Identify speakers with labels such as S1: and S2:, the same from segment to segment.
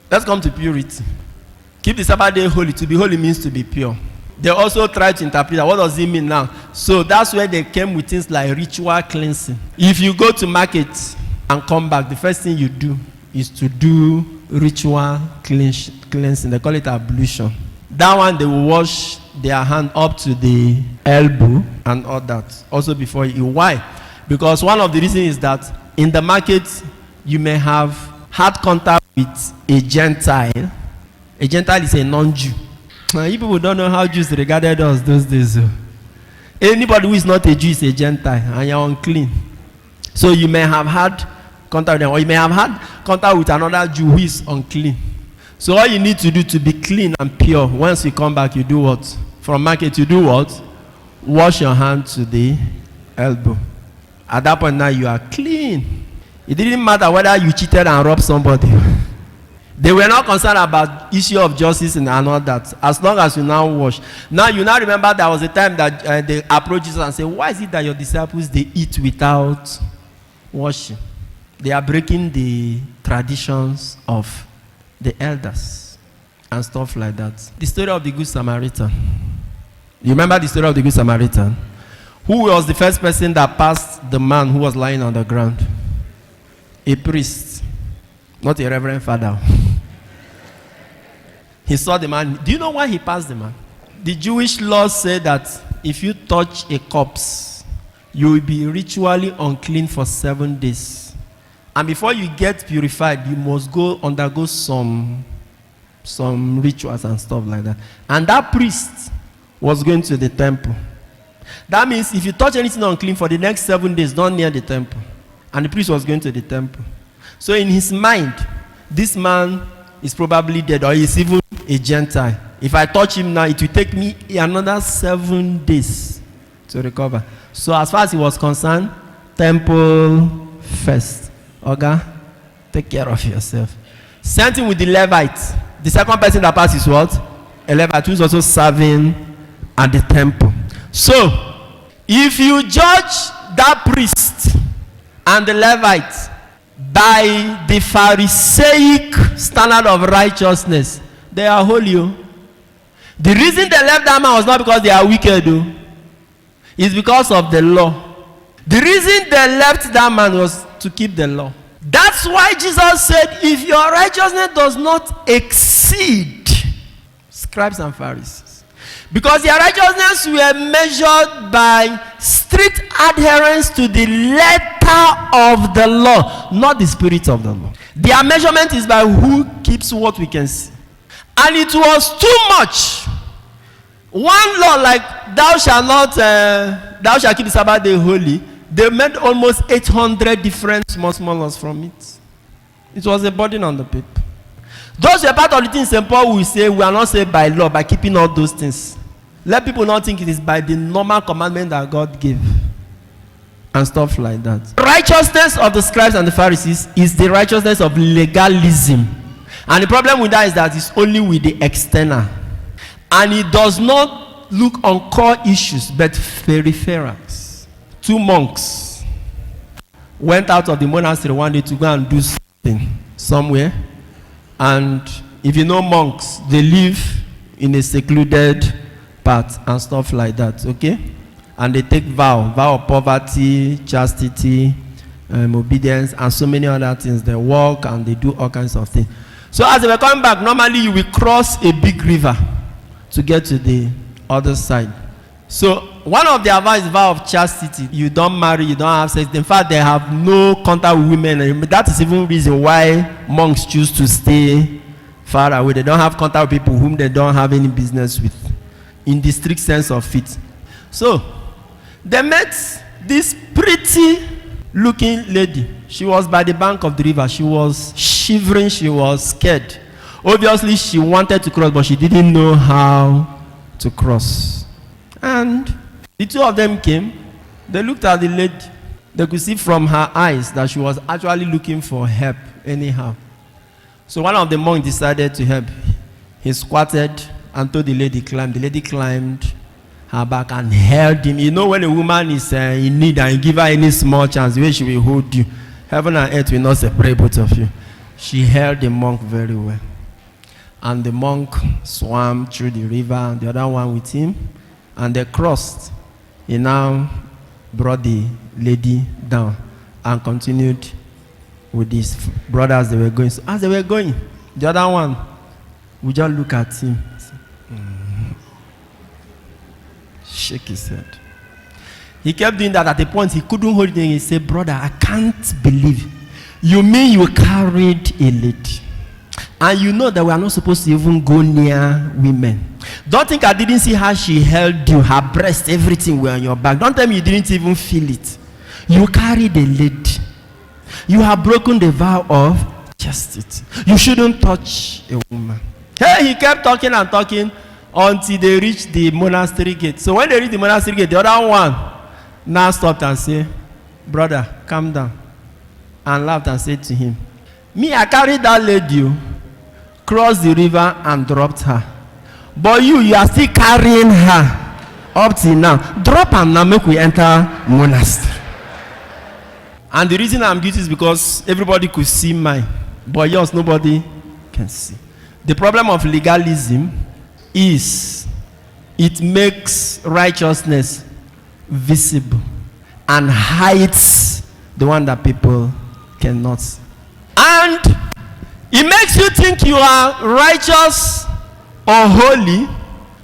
S1: Let's come to purity. Keep the Sabbath day holy. To be holy means to be pure. They also try to interpret that. What does it mean now? So that's where they came with things like ritual cleansing. If you go to market and come back, the first thing you do is to do ritual cleansing. They call it ablution. That one, they will wash their hand up to the elbow and all that. Also before you. Why? Because one of the reasons is that in the market, you may have had contact with a Gentile. A Gentile is a non-Jew. You people don't know how Jews regarded us those days. Anybody who is not a Jew is a Gentile, and you're unclean. So you may have had contact with them, or you may have had contact with another Jew who is unclean. So all you need to do to be clean and pure, once you come back, you do what? From market, you do what? Wash your hand to the elbow. At that point now, you are clean. It didn't matter whether you cheated and robbed somebody. They were not concerned about issue of justice and all that. As long as you now wash. Now you now remember there was a time that they approached Jesus and said, why is it that your disciples, they eat without washing? They are breaking the traditions of the elders and stuff like that. The story of the Good Samaritan. You remember the story of the Good Samaritan? Who was the first person that passed the man who was lying on the ground? A priest, not a reverend father. He saw the man. Do you know why he passed the man? The Jewish law said that if you touch a corpse, you will be ritually unclean for 7 days. And before you get purified, you must undergo some rituals and stuff like that. And that priest was going to the temple. That means if you touch anything unclean for the next 7 days, don't near the temple. And the priest was going to the temple. So in his mind, this man is probably dead, or he's even a Gentile. If I touch him now, it will take me another 7 days to recover. So as far as he was concerned, temple first. Okay? Take care of yourself. Same thing with the Levite. The second person that passed is what? A Levite who is also serving at the temple. So, if you judge that priest and the Levite by the Pharisaic standard of righteousness, they are holy. The reason they left that man was not because they are wicked. It's because of the law. The reason they left that man was to keep the law. That's why Jesus said, if your righteousness does not exceed scribes and Pharisees, because their righteousness were measured by strict adherence to the letter of the law, not the spirit of the law. Their measurement is by who keeps what we can see. And it was too much. One law like thou shalt keep the Sabbath day holy, they made almost 800 different small laws from it. It was a burden on the people. Those were part of the things St. Paul will say, we are not saved by law, by keeping all those things. Let people not think it is by the normal commandment that God gave. And stuff like that. Righteousness of the scribes and the Pharisees is the righteousness of legalism. And the problem with that is that it's only with the external. And it does not look on core issues, but peripherals. 2 monks went out of the monastery one day to go and do something somewhere. And if you know monks, they live in a secluded part and stuff like that, okay? And they take vow of poverty, chastity, obedience, and so many other things. They walk and they do all kinds of things. So as they were coming back, normally you will cross a big river to get to the other side. So one of their vows is vow of chastity. You don't marry, you don't have sex. In fact, they have no contact with women. That is even the reason why monks choose to stay far away. They don't have contact with people whom they don't have any business with, in the strict sense of it. So they met this pretty looking lady. She was by the bank of the river. She was shivering. She was scared. Obviously, she wanted to cross, but she didn't know how to cross. And the two of them came. They looked at the lady. They could see from her eyes that she was actually looking for help anyhow. So one of the monks decided to help. He squatted and told the lady climb. The lady climbed her back and held him. You know when a woman is in need and you give her any small chance, the way she will hold you, heaven and earth will not separate both of you. She held the monk very well. And the monk swam through the river, and the other one with him, and they crossed. He now brought the lady down and continued with his brothers. They were going. So as they were going, the other one would just look at him, shake his head. He kept doing that. At a point, he couldn't hold it in. He said, "Brother, I can't believe you mean you carried a lady, and you know that we are not supposed to even go near women. Don't think I didn't see how she held you, her breast, everything were on your back. Don't tell me you didn't even feel it. You carried a lady. You have broken the vow of chastity. You shouldn't touch a woman." Hey, he kept talking and talking until they reached the monastery gate. So when they reached the monastery gate, the other one now stopped and said, "Brother, calm down." And laughed and said to him, "Me, I carried that lady, crossed the river and dropped her. But you are still carrying her up till now. Drop her now, make we enter monastery." And the reason I'm guilty is because everybody could see mine, but yours nobody can see. The problem of legalism is it makes righteousness visible and hides the one that people cannot see. And it makes you think you are righteous or holy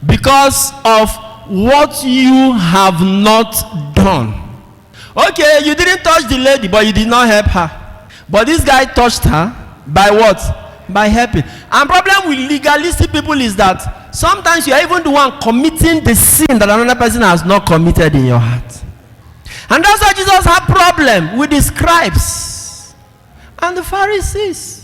S1: because of what you have not done. Okay, you didn't touch the lady, but you did not help her. But this guy touched her by what? By helping. And problem with legalistic people is that sometimes you are even the one committing the sin that another person has not committed in your heart. And that's why Jesus had problem with the scribes and the Pharisees.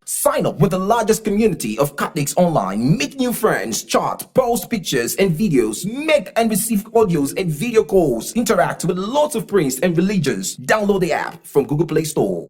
S2: Sign up with the largest community of Catholics online. Make new friends, chat, post pictures and videos, make and receive audios and video calls, interact with lots of priests and religions. Download the app from Google Play Store.